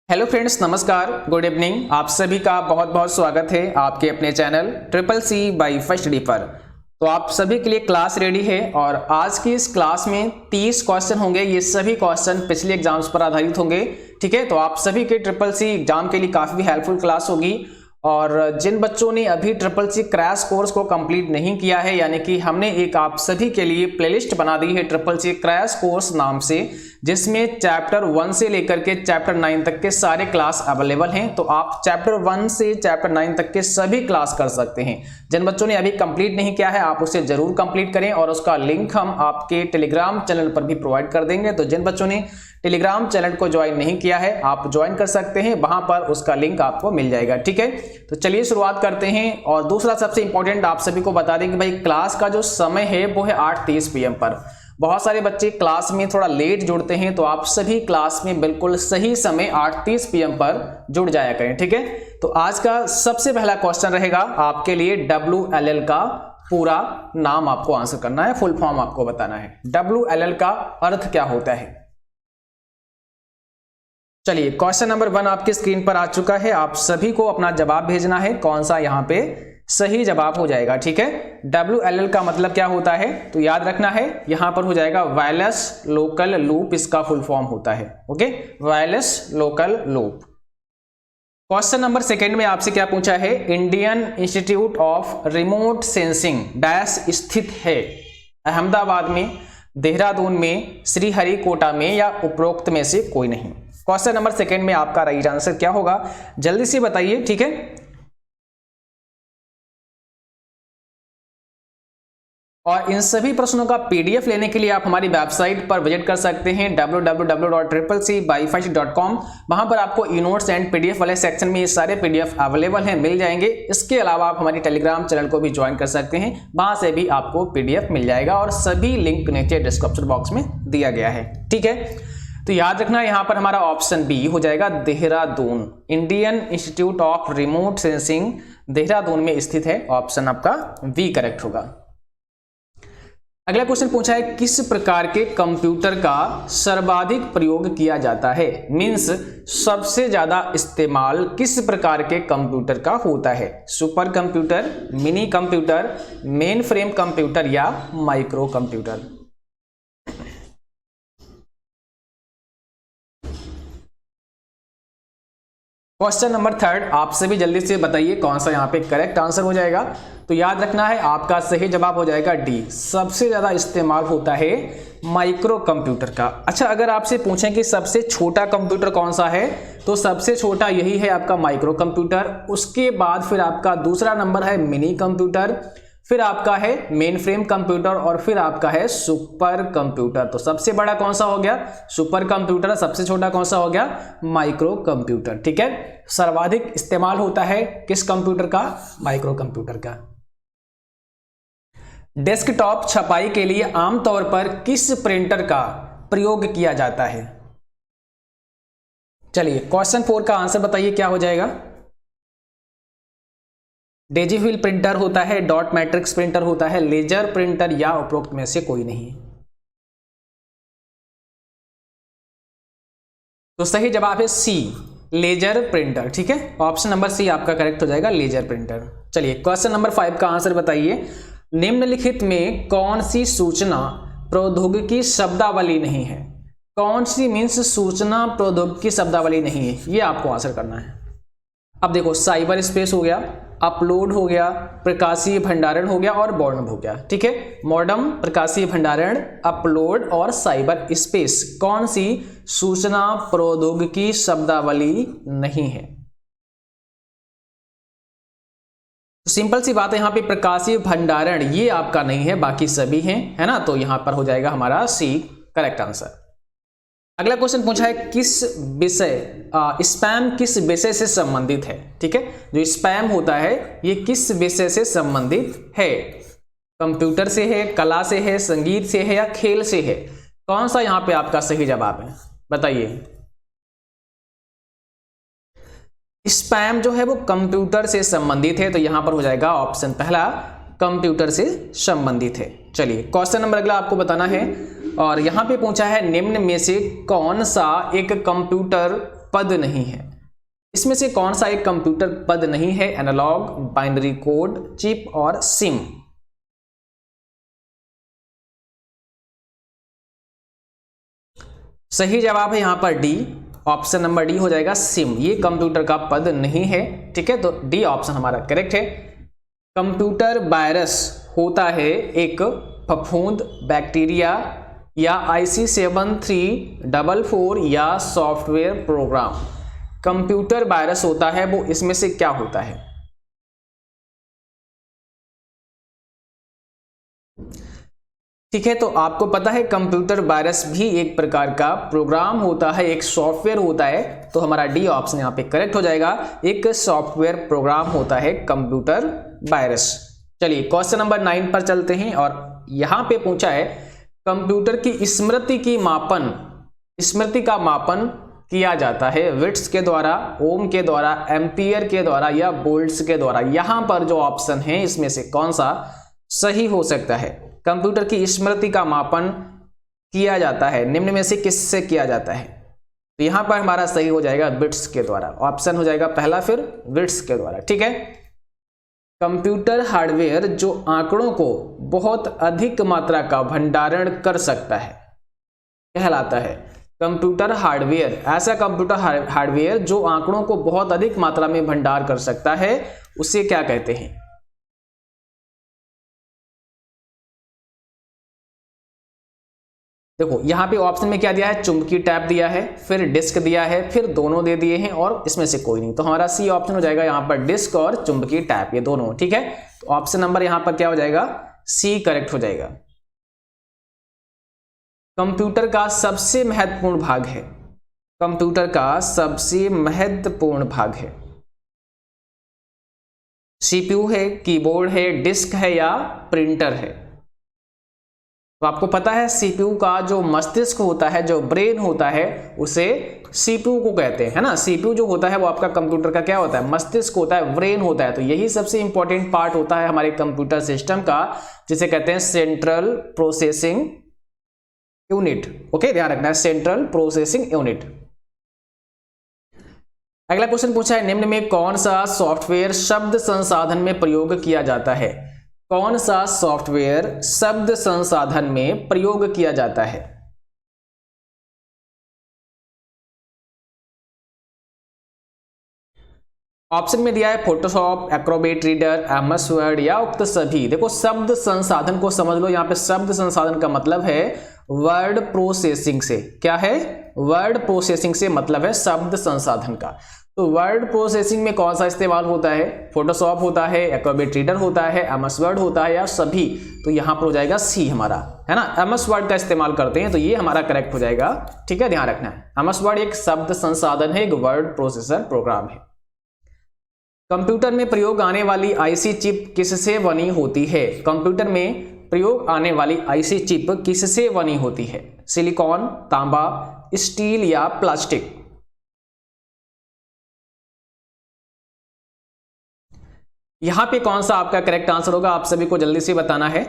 Hello friends, नमस्कार, good evening. आप सभी का बहुत बहुत स्वागत है आपके अपने channel triple C by first study पर। तो आप सभी के लिए क्लास रेडी है और आज की इस क्लास में 30 क्वेश्चन होंगे। ये सभी क्वेश्चन पिछले एग्जाम्स पर आधारित होंगे। ठीक है, तो आप सभी के ट्रिपल सी एग्जाम के लिए काफ़ी हेल्पफुल क्लास होगी। और जिन बच्चों ने अभी ट्रिपल सी क्रैश कोर्स को कंप्लीट नहीं किया है, यानी कि हमने एक आप सभी के लिए प्लेलिस्ट बना दी है ट्रिपल सी क्रैश कोर्स नाम से, जिसमें चैप्टर 1 से लेकर के चैप्टर 9 तक के सारे क्लास अवेलेबल हैं। तो आप चैप्टर 1 से चैप्टर 9 तक के सभी क्लास कर सकते हैं। जिन बच्चों ने अभी कंप्लीट नहीं किया है, आप उसे जरूर कंप्लीट करें और उसका लिंक हम आपके टेलीग्राम चैनल पर भी प्रोवाइड कर देंगे। तो जिन बच्चों ने टेलीग्राम चैनल को ज्वाइन नहीं किया है, आप ज्वाइन कर सकते हैं, वहां पर उसका लिंक आपको मिल जाएगा। ठीक है, तो चलिए शुरुआत करते हैं। और दूसरा सबसे इंपॉर्टेंट आप सभी को बता दें कि भाई क्लास का जो समय है वो है 8:30 PM पर। बहुत सारे बच्चे क्लास में थोड़ा लेट जुड़ते हैं, तो आप सभी क्लास में बिल्कुल सही समय 8:30 PM पर जुड़ जाया करें। ठीक है, तो आज का सबसे पहला क्वेश्चन रहेगा आपके लिए WLL का पूरा नाम आपको आंसर करना है, फुल फॉर्म आपको बताना है। WLL का अर्थ क्या होता है? चलिए, क्वेश्चन नंबर 1 आपकी स्क्रीन पर आ चुका है। आप सभी को अपना जवाब भेजना है, कौन सा यहां पे सही जवाब हो जाएगा। ठीक है, WLL का मतलब क्या होता है तो याद रखना है, यहां पर हो जाएगा वायरलेस लोकल लूप, इसका फुल फॉर्म होता है। Okay, wireless local loop. Question number 2 में आपसे क्या पूछा है? Indian institute of remote sensing dash स्थित है? अहमदाबाद में, देहरादून में, श्रीहरिकोटा में या उपरोक्त में से कोई नहीं। क्वेश्चन नंबर 2 में आपका राइट आंसर क्या होगा, जल्दी से बताइए। ठीक है, और इन सभी प्रश्नों का PDF लेने के लिए आप हमारी वेबसाइट पर विजिट कर सकते हैं www.triplec.com। वहां पर आपको ई नोट्स एंड PDF वाले सेक्शन में ये सारे PDF अवेलेबल हैं, मिल जाएंगे। इसके अलावा आप हमारी टेलीग्राम चैनल को भी ज्वाइन कर सकते हैं, वहां से भी आपको PDF मिल जाएगा और सभी लिंक नीचे डिस्क्रिप्शन बॉक्स में दिया गया है। ठीक है, तो याद रखना यहां पर हमारा ऑप्शन बी हो जाएगा, Dehradun. Indian institute of remote sensing Dehradun में स्थित है। ऑप्शन आपका बी करेक्ट होगा। अगला क्वेश्चन पूछा है, किस प्रकार के कंप्यूटर का सर्वाधिक प्रयोग किया जाता है? मींस सबसे ज्यादा इस्तेमाल किस प्रकार के कंप्यूटर का होता है? Super computer, mini computer, main frame computer या माइक्रो कंप्यूटर? क्वेश्चन नंबर 3 आप सभी जल्दी से बताइए कौन सा यहाँ पे करेक्ट आंसर हो जाएगा। तो याद रखना है, आपका सही जवाब हो जाएगा डी, सबसे ज्यादा इस्तेमाल होता है माइक्रो कंप्यूटर का। अच्छा, अगर आपसे पूछें कि सबसे छोटा कंप्यूटर कौन सा है, तो सबसे छोटा यही है आपका माइक्रो कंप्यूटर। उसके बाद फिर आपका दूसरा नंबर है मिनी कंप्यूटर, फिर आपका है मेन फ्रेम कंप्यूटर और फिर आपका है सुपर कंप्यूटर। तो सबसे बड़ा कौन सा हो गया? Super computer. सबसे छोटा कौन सा हो गया? Micro computer. ठीक है, सर्वाधिक इस्तेमाल होता है किस कंप्यूटर का? माइक्रो कंप्यूटर का। डेस्कटॉप छपाई के लिए आमतौर पर किस प्रिंटर का प्रयोग किया जाता है? चलिए, क्वेश्चन 4 का आंसर बताइए क्या हो जाएगा। डेजीव्हिल प्रिंटर होता है, डॉट मैट्रिक्स प्रिंटर होता है, लेजर प्रिंटर या उपरोक्त में से कोई नहीं। तो सही जवाब है सी, लेजर प्रिंटर। ठीक है, ऑप्शन नंबर सी आपका करेक्ट हो जाएगा, लेजर प्रिंटर। चलिए, क्वेश्चन नंबर 5 का आंसर बताइए। निम्नलिखित में कौन सी सूचना प्रौद्योगिकी शब्दावली नहीं है? कौन सी मीन्स सूचना प्रौद्योगिकी शब्दावली नहीं है, ये आपको आंसर करना है। अब देखो, साइबर स्पेस हो गया, अपलोड हो गया, प्रकाशीय भंडारण हो गया और मॉडम हो गया। ठीक है, मॉडम, प्रकाशीय भंडारण, अपलोड और साइबर स्पेस कौन सी सूचना प्रौद्योगिकी शब्दावली नहीं है? तो सिंपल सी बात है, यहाँ पे प्रकाशीय भंडारण ये आपका नहीं है, बाकी सभी हैं, है ना। तो यहां पर हो जाएगा हमारा सी करेक्ट आंसर। अगला क्वेश्चन पूछा है, किस विषय स्पैम किस विषय से संबंधित है? ठीक है, जो स्पैम होता है ये किस विषय से संबंधित है? कंप्यूटर से है, कला से है, संगीत से है या खेल से है? कौन सा यहां पे आपका सही जवाब है, बताइए। स्पैम जो है वो कंप्यूटर से संबंधित है, तो यहां पर हो जाएगा ऑप्शन पहला, कंप्यूटर से संबंधित है। चलिए, क्वेश्चन नंबर अगला आपको बताना है और यहां पे पूछा है, निम्न में से कौन सा एक कंप्यूटर पद नहीं है। इसमें से कौन सा एक कंप्यूटर पद नहीं है? एनालॉग, बाइनरी कोड, चिप और सिम। सही जवाब है यहां पर डी, ऑप्शन नंबर डी हो जाएगा सिम। ये कंप्यूटर का पद नहीं है, ठीक है, तो डी ऑप्शन हमारा करेक्ट है। कंप्यूटर वायरस होता है एक फफूंद, बैक्टीरिया या IC7344 या सॉफ्टवेयर प्रोग्राम। कंप्यूटर वायरस होता है वो इसमें से क्या होता है? ठीक है, तो आपको पता है कंप्यूटर वायरस भी एक प्रकार का प्रोग्राम होता है, एक सॉफ्टवेयर होता है, तो हमारा डी ऑप्शन यहाँ पे करेक्ट हो जाएगा। एक सॉफ्टवेयर प्रोग्राम होता है कंप्यूटर वायरस। चलिए क्वेश्चन नंबर 9 पर चलते हैं और यहाँ पे पूछा है कंप्यूटर की स्मृति का मापन किया जाता है विट्स के द्वारा, ओम के द्वारा, एम्पियर के द्वारा या वोल्ट्स के द्वारा। यहाँ पर जो ऑप्शन है इसमें से कौन सा सही हो सकता है? कंप्यूटर की स्मृति का मापन किया जाता है निम्न में से किससे किया जाता है? तो यहां पर हमारा सही हो जाएगा बिट्स के द्वारा, ऑप्शन हो जाएगा पहला फिर बिट्स के द्वारा, ठीक है। कंप्यूटर हार्डवेयर जो आंकड़ों को बहुत अधिक मात्रा का भंडारण कर सकता है कहलाता है। कंप्यूटर हार्डवेयर, ऐसा कंप्यूटर हार्डवेयर जो आंकड़ों को बहुत अधिक मात्रा में भंडार कर सकता है, उसे क्या कहते हैं? देखो यहां पे ऑप्शन में क्या दिया है, चुंबकीय टैप दिया है, फिर डिस्क दिया है, फिर दोनों दे दिए हैं और इसमें से कोई नहीं, तो हमारा सी ऑप्शन हो जाएगा यहां पर डिस्क और चुंबकीय टैप, ये दोनों, ठीक है। तो ऑप्शन नंबर यहां पर क्या हो जाएगा, सी करेक्ट हो जाएगा। कंप्यूटर का सबसे महत्वपूर्ण भाग है, कंप्यूटर का सबसे महत्वपूर्ण भाग है, सीपीयू है, कीबोर्ड है, डिस्क है या प्रिंटर है? तो आपको पता है सीपीयू का जो मस्तिष्क होता है, जो ब्रेन होता है, उसे सीपीयू को कहते हैं, है ना। सीपीयू जो होता है वो आपका कंप्यूटर का क्या होता है, मस्तिष्क होता है, ब्रेन होता है। तो यही सबसे इंपॉर्टेंट पार्ट होता है हमारे कंप्यूटर सिस्टम का, जिसे कहते हैं सेंट्रल प्रोसेसिंग यूनिट। ओके, ध्यान रखना है, सेंट्रल प्रोसेसिंग यूनिट। अगला क्वेश्चन पूछा है निम्न में कौन सा सॉफ्टवेयर शब्द संसाधन में प्रयोग किया जाता है? कौन सा सॉफ्टवेयर शब्द संसाधन में प्रयोग किया जाता है? ऑप्शन में दिया है Photoshop, Acrobat reader, MS word या उक्त सभी। देखो शब्द संसाधन को समझ लो, यहां पे शब्द संसाधन का मतलब है वर्ड प्रोसेसिंग से। क्या है? वर्ड प्रोसेसिंग से मतलब है शब्द संसाधन का। तो वर्ड प्रोसेसिंग में कौन सा इस्तेमाल होता है? फोटोशॉप होता है, एक्रोबेट रीडर होता है, एमएस वर्ड होता है या सभी? तो यहां पर हो जाएगा सी हमारा, है ना। एमएस वर्ड का इस्तेमाल करते हैं, तो ये हमारा करेक्ट हो जाएगा, ठीक है, ध्यान रखना है। एमएस वर्ड एक शब्द संसाधन है, एक वर्ड प्रोसेसर प्रोग्राम है। कंप्यूटर में प्रयोग आने वाली आईसी चिप किससे बनी होती है? कंप्यूटर में प्रयोग आने वाली आईसी चिप किससे बनी होती है? सिलिकॉन, तांबा, स्टील या प्लास्टिक? यहां पे कौन सा आपका करेक्ट आंसर होगा, आप सभी को जल्दी से बताना है।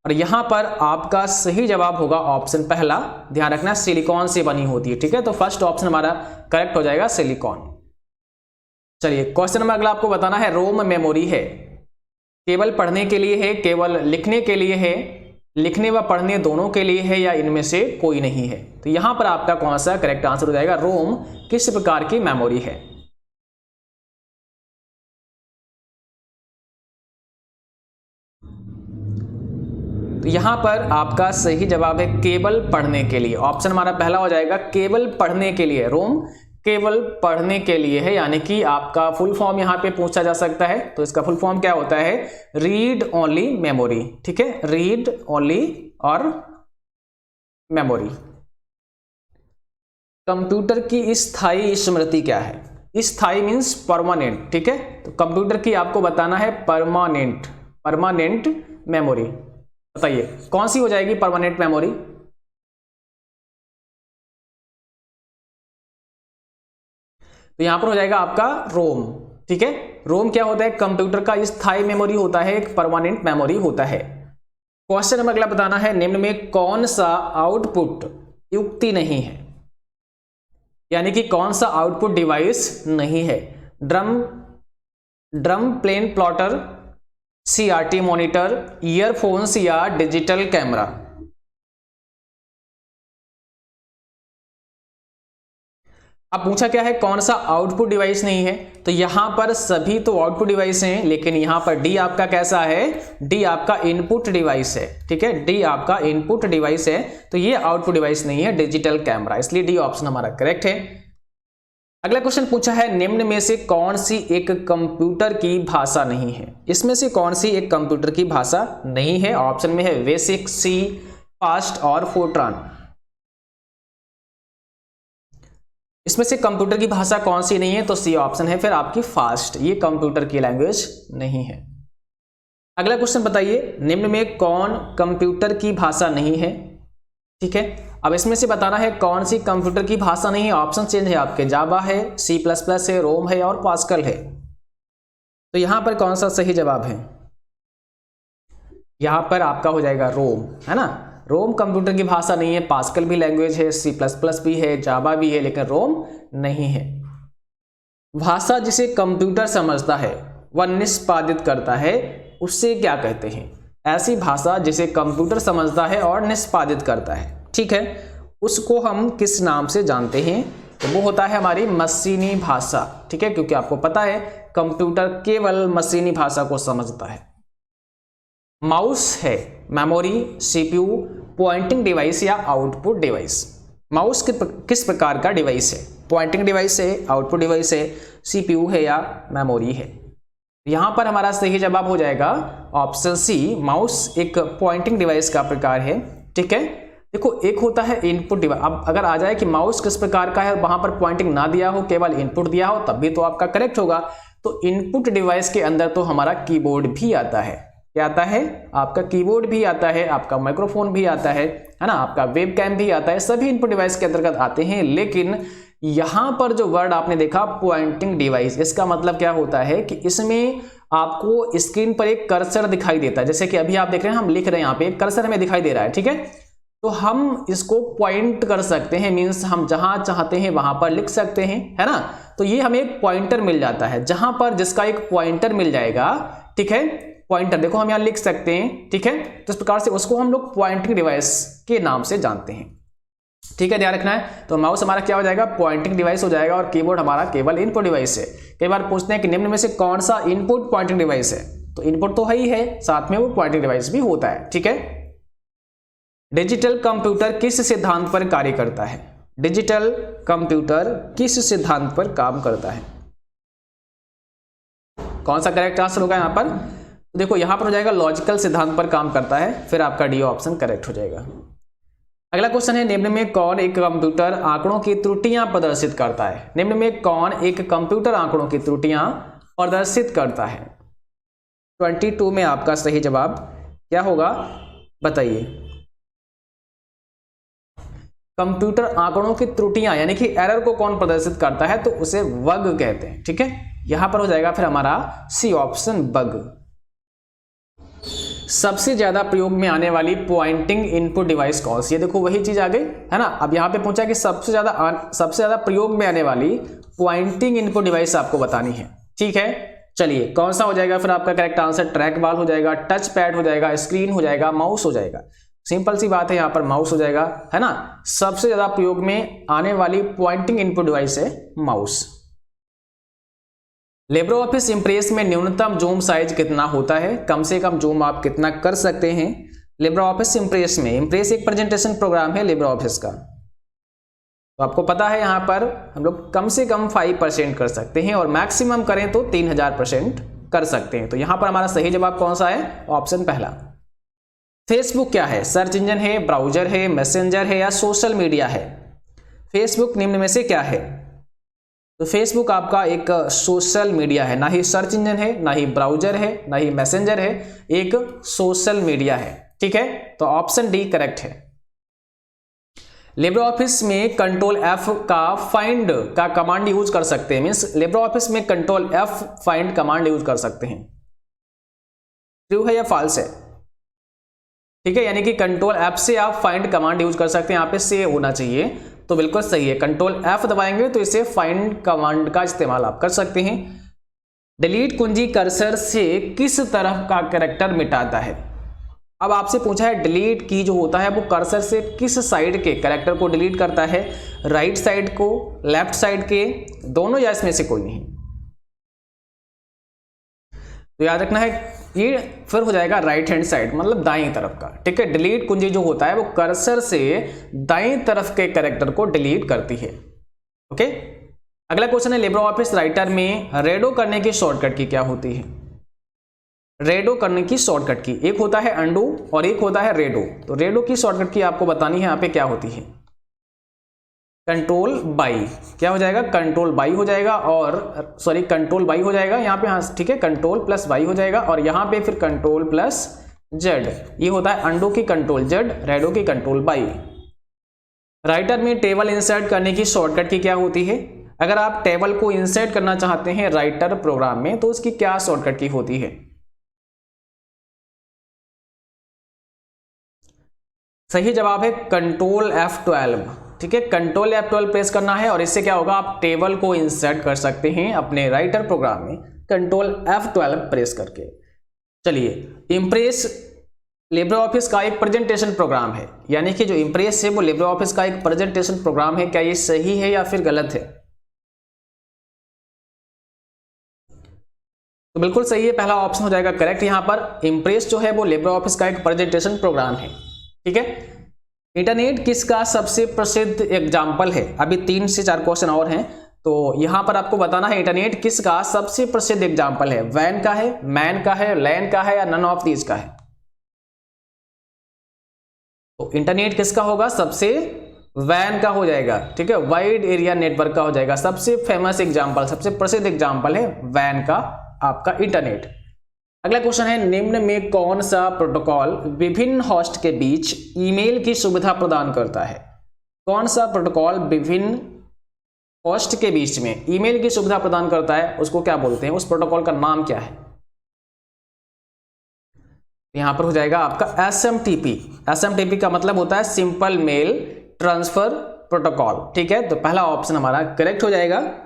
और यहां पर आपका सही जवाब होगा ऑप्शन पहला, ध्यान रखना, सिलिकॉन से बनी होती है, ठीक है। तो फर्स्ट ऑप्शन हमारा करेक्ट हो जाएगा सिलिकॉन। चलिए क्वेश्चन नंबर अगला आपको बताना है, रोम मेमोरी है, केवल पढ़ने के लिए है, केवल लिखने के लिए है, लिखने व पढ़ने दोनों के लिए है या इनमें से कोई नहीं है? तो यहां पर आपका कौन सा करेक्ट आंसर हो जाएगा, रोम किस प्रकार की मेमोरी है? तो यहां पर आपका सही जवाब है केवल पढ़ने के लिए। ऑप्शन हमारा पहला हो जाएगा केवल पढ़ने के लिए। रोम केवल पढ़ने के लिए है, यानी कि आपका फुल फॉर्म यहां पे पूछा जा सकता है। तो इसका फुल फॉर्म क्या होता है, रीड ओनली मेमोरी, ठीक है, रीड ओनली और मेमोरी। कंप्यूटर की स्थायी स्मृति क्या है? स्थायी मींस परमानेंट, ठीक है। तो कंप्यूटर की आपको बताना है परमानेंट मेमोरी। बताइए कौन सी हो जाएगी परमानेंट मेमोरी? तो यहां पर हो जाएगा आपका रोम, ठीक है। रोम क्या होता है, कंप्यूटर का स्थायी मेमोरी होता है, एक परमानेंट मेमोरी होता है। क्वेश्चन नंबर अगला बताना है, निम्न में कौन सा आउटपुट युक्ति नहीं है? यानी कि कौन सा आउटपुट डिवाइस नहीं है? Drum plain plotter, CRT monitor, earphones या डिजिटल कैमरा? अब पूछा क्या है, कौन सा आउटपुट डिवाइस नहीं है? तो यहां पर सभी तो आउटपुट डिवाइस हैं, लेकिन यहां पर डी आपका कैसा है? डी आपका इनपुट डिवाइस है। ठीक है, डी आपका इनपुट डिवाइस है, तो ये आउटपुट डिवाइस नहीं है, डिजिटल कैमरा, इसलिए डी ऑप्शन हमारा करेक्ट है। अगला क्वेश्चन पूछा है, निम्न में से कौन सी एक कंप्यूटर की भाषा नहीं है? इसमें से कौन सी एक कंप्यूटर की भाषा नहीं है? ऑप्शन में है बेसिक, सी, फास्ट और फोर्ट्रान। इसमें से कंप्यूटर की भाषा कौन सी नहीं है? तो सी ऑप्शन है फिर आपकी फास्ट, ये कंप्यूटर की लैंग्वेज नहीं है। अगला क्वेश्चन बताइए, निम्न में कौन कंप्यूटर की भाषा नहीं है? ठीक है, अब इसमें से बताना है कौन सी कंप्यूटर की भाषा नहीं है। ऑप्शन चेंज है आपके, जावा है, C++ है, रोम है और पास्कल है। तो यहां पर कौन सा सही जवाब है? यहां पर आपका हो जाएगा रोम, है ना। रोम कंप्यूटर की भाषा नहीं है, पास्कल भी लैंग्वेज है, C++ भी है, जावा भी है, लेकिन रोम नहीं है। भाषा जिसे कंप्यूटर समझता है वह निष्पादित करता है, उससे क्या कहते हैं? ऐसी भाषा जिसे कंप्यूटर समझता है और निष्पादित करता है, ठीक है, उसको हम किस नाम से जानते हैं? तो वो होता है हमारी मशीनी भाषा। ठीक है, क्योंकि आपको पता है कंप्यूटर केवल मशीनी भाषा को समझता है। माउस है मेमोरी, CPU, पॉइंटिंग डिवाइस या आउटपुट डिवाइस? माउस किस प्रकार का डिवाइस है? पॉइंटिंग डिवाइस है, आउटपुट डिवाइस है, CPU है या मेमोरी है? यहां पर हमारा सही जवाब हो जाएगा ऑप्शन सी, माउस एक पॉइंटिंग डिवाइस का प्रकार है। ठीक है, देखो एक होता है इनपुट डिवाइस। अब अगर आ जाए कि माउस किस प्रकार का है, वहां पर पॉइंटिंग ना दिया हो, केवल इनपुट दिया हो, तब भी तो आपका करेक्ट होगा। तो इनपुट डिवाइस के अंदर तो हमारा कीबोर्ड भी आता है। क्या आता है? आपका कीबोर्ड भी आता है, आपका माइक्रोफोन भी आता है ना, आपका वेबकैम भी आता है, सभी इनपुट डिवाइस के अंतर्गत आते हैं। लेकिन यहां पर जो वर्ड आपने देखा पॉइंटिंग डिवाइस, इसका मतलब क्या होता है कि इसमें आपको स्क्रीन पर एक कर्सर दिखाई देता है। जैसे कि अभी आप देख रहे हैं, हम लिख रहे हैं, यहाँ पे एक कर्सर हमें दिखाई दे रहा है। ठीक है, तो हम इसको पॉइंट कर सकते हैं, मीन्स हम जहां चाहते हैं वहां पर लिख सकते हैं, है ना। तो ये हमें एक पॉइंटर मिल जाता है, जहां पर जिसका एक पॉइंटर मिल जाएगा। ठीक है, पॉइंटर देखो हम यहां लिख सकते हैं। ठीक है, तो इस प्रकार से उसको हम लोग पॉइंटिंग डिवाइस के नाम से जानते हैं। ठीक है, ध्यान रखना है। तो माउस हमारा क्या हो जाएगा? पॉइंटिंग डिवाइस हो जाएगा, और कीबोर्ड हमारा केवल इनपुट डिवाइस है। कई बार पूछते हैं कि निम्न में से कौन सा इनपुट पॉइंटिंग डिवाइस है? तो इनपुट तो है ही है, साथ में वो पॉइंटिंग डिवाइस भी होता है। ठीक है, डिजिटल कंप्यूटर किस सिद्धांत पर कार्य करता है? डिजिटल कंप्यूटर किस सिद्धांत पर काम करता है? कौन सा करेक्ट आंसर होगा यहां पर? तो देखो यहां पर हो जाएगा लॉजिकल सिद्धांत पर काम करता है, फिर आपका डी ऑप्शन करेक्ट हो जाएगा। अगला क्वेश्चन है, निम्न में कौन एक कंप्यूटर आंकड़ों की त्रुटियां प्रदर्शित करता है? निम्न में कौन एक कंप्यूटर आंकड़ों की त्रुटियां प्रदर्शित करता है? 22 में आपका सही जवाब क्या होगा बताइए? कंप्यूटर आंकड़ों की त्रुटियां यानी कि एरर को कौन प्रदर्शित करता है? तो उसे बग कहते हैं। ठीक है, यहां पर हो जाएगा फिर हमारा सी ऑप्शन, बग। सबसे ज्यादा प्रयोग में आने वाली पॉइंटिंग इनपुट डिवाइस कौन सी है? देखो वही चीज आ गई, है ना। अब यहां पे पूछा कि सबसे ज्यादा प्रयोग में आने वाली पॉइंटिंग इनपुट डिवाइस आपको बतानी है। ठीक है, चलिए कौन सा हो जाएगा फिर आपका करेक्ट आंसर? ट्रैक बॉल हो जाएगा, टच पैड हो जाएगा, स्क्रीन हो जाएगा, माउस हो जाएगा। सिंपल सी बात है, यहां पर माउस हो जाएगा, है ना। सबसे ज्यादा प्रयोग में आने वाली पॉइंटिंग इनपुट डिवाइस है माउस। लिब्रो ऑफिस इंप्रेस में न्यूनतम जूम साइज कितना होता है? कम से कम जूम आप कितना कर सकते हैं लिब्रो ऑफिस इंप्रेस में? इंप्रेस एक प्रेजेंटेशन प्रोग्राम है लिब्रो ऑफिस का, तो आपको पता है यहां पर हम लोग कम से कम 5% कर सकते हैं, और मैक्सिमम करें तो 3000% कर सकते हैं। तो यहां पर हमारा सही जवाब कौन सा है? ऑप्शन पहला। फेसबुक क्या है? सर्च इंजन है, ब्राउजर है, मैसेंजर है या सोशल मीडिया है? फेसबुक निम्न में से क्या है? तो फेसबुक आपका एक सोशल मीडिया है, ना ही सर्च इंजन है, ना ही ब्राउजर है, ना ही मैसेंजर है, एक सोशल मीडिया है। ठीक है, तो ऑप्शन डी करेक्ट है। लिब्रो ऑफिस में कंट्रोल F का फाइंड का कमांड यूज कर सकते हैं, मींस लिब्रो ऑफिस में control F find command use कर सकते हैं। ट्रू है या फॉल्स है? ठीक है, यानी कि कंट्रोल F से आप फाइंड कमांड यूज कर सकते हैं। यहां पे से होना चाहिए, तो बिल्कुल सही है, कंट्रोल F दबाएंगे तो इसे फाइंड कमांड का इस्तेमाल आप कर सकते हैं। डिलीट कुंजी कर्सर से किस तरह का कैरेक्टर मिटाता है। अब आपसे पूछा है डिलीट की जो होता है वो कर्सर से किस साइड के कैरेक्टर को डिलीट करता है, राइट साइड को, लेफ्ट साइड के, दोनों या इसमें से कोई नहीं। तो याद रखना है ये फिर हो जाएगा राइट हैंड साइड, मतलब दाईं तरफ का। ठीक है, डिलीट कुंजी जो होता है वो कर्सर से दाईं तरफ के कैरेक्टर को डिलीट करती है। ओके, अगला क्वेश्चन है लिब्रे ऑफिस राइटर में रेडो करने की शॉर्टकट की क्या होती है। रेडो करने की शॉर्टकट की एक होता है अंडू और एक होता है रेडो। तो रेडो की शॉर्टकट की आपको बतानी है यहाँ पे क्या होती है, कंट्रोल बाई। क्या हो जाएगा, कंट्रोल बाई हो जाएगा, और सॉरी कंट्रोल बाई हो जाएगा यहाँ पे, हाँ ठीक है, कंट्रोल प्लस बाई हो जाएगा, और यहाँ पे फिर कंट्रोल प्लस जेड। ये होता है अंडू की कंट्रोल जेड, रेडो की कंट्रोल बाई। राइटर में टेबल इंसर्ट करने की शॉर्टकट की क्या होती है। अगर आप टेबल को इंसर्ट करना चाहते हैं राइटर प्रोग्राम में तो उसकी क्या शॉर्टकट की होती है। सही जवाब है कंट्रोल F12। ठीक है, कंट्रोल F12 प्रेस करना है और इससे क्या होगा, आप टेबल को इंसर्ट कर सकते हैं अपने राइटर प्रोग्राम में कंट्रोल F12 प्रेस करके। चलिए, इम्प्रेस लिब्रे ऑफिस का एक प्रेजेंटेशन प्रोग्राम है, यानी कि जो इम्प्रेस है वो लिब्रे ऑफिस का एक प्रेजेंटेशन प्रोग्राम है। क्या ये सही है या फिर गलत है। तो बिल्कुल सही है, पहला ऑप्शन हो जाएगा करेक्ट। यहां पर इम्प्रेस जो है वो लिब्रे ऑफिस का एक प्रेजेंटेशन प्रोग्राम है। ठीक है, इंटरनेट किसका सबसे प्रसिद्ध एग्जाम्पल है। अभी 3 से 4 क्वेश्चन और हैं, तो यहां पर आपको बताना है इंटरनेट किसका सबसे प्रसिद्ध एग्जाम्पल है। वैन का है, मैन का है, लैन का है, या नन ऑफ दीज का है। तो इंटरनेट किसका होगा, सबसे वैन का हो जाएगा। ठीक है, वाइड एरिया नेटवर्क का हो जाएगा। सबसे फेमस एग्जाम्पल, सबसे प्रसिद्ध एग्जाम्पल है वैन का आपका इंटरनेट। अगला क्वेश्चन है निम्न में कौन सा प्रोटोकॉल विभिन्न होस्ट के बीच ईमेल की सुविधा प्रदान करता है। कौन सा प्रोटोकॉल विभिन्न होस्ट के बीच में ईमेल की सुविधा प्रदान करता है, उसको क्या बोलते हैं, उस प्रोटोकॉल का नाम क्या है। यहां पर हो जाएगा आपका SMTP। SMTP का मतलब होता है सिंपल मेल ट्रांसफर प्रोटोकॉल। ठीक है, तो पहला ऑप्शन हमारा करेक्ट हो जाएगा।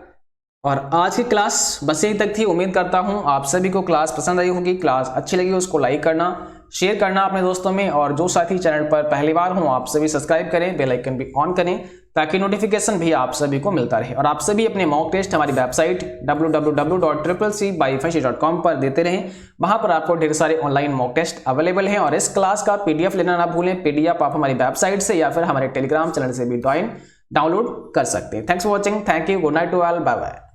और आज की क्लास बस यहीं तक थी। उम्मीद करता हूं आप सभी को क्लास पसंद आई होगी। क्लास अच्छी लगी उसको लाइक करना, शेयर करना अपने दोस्तों में, और जो साथी चैनल पर पहली बार हों आप सभी सब्सक्राइब करें, बेल आइकन भी ऑन करें ताकि नोटिफिकेशन भी आप सभी को मिलता रहे। और आप सभी अपने मॉक टेस्ट हमारी वेबसाइट www.cccbyfasci.com पर देते रहें। वहां पर आपको ढेर सारे ऑनलाइन मॉक टेस्ट अवेलेबल हैं, और इस क्लास का PDF लेना ना भूलें। PDF आप हमारी वेबसाइट से या फिर हमारे टेलीग्राम चैनल से भी डाउनलोड कर सकते हैं। Thanks for watching, thank you, good night to all, bye bye.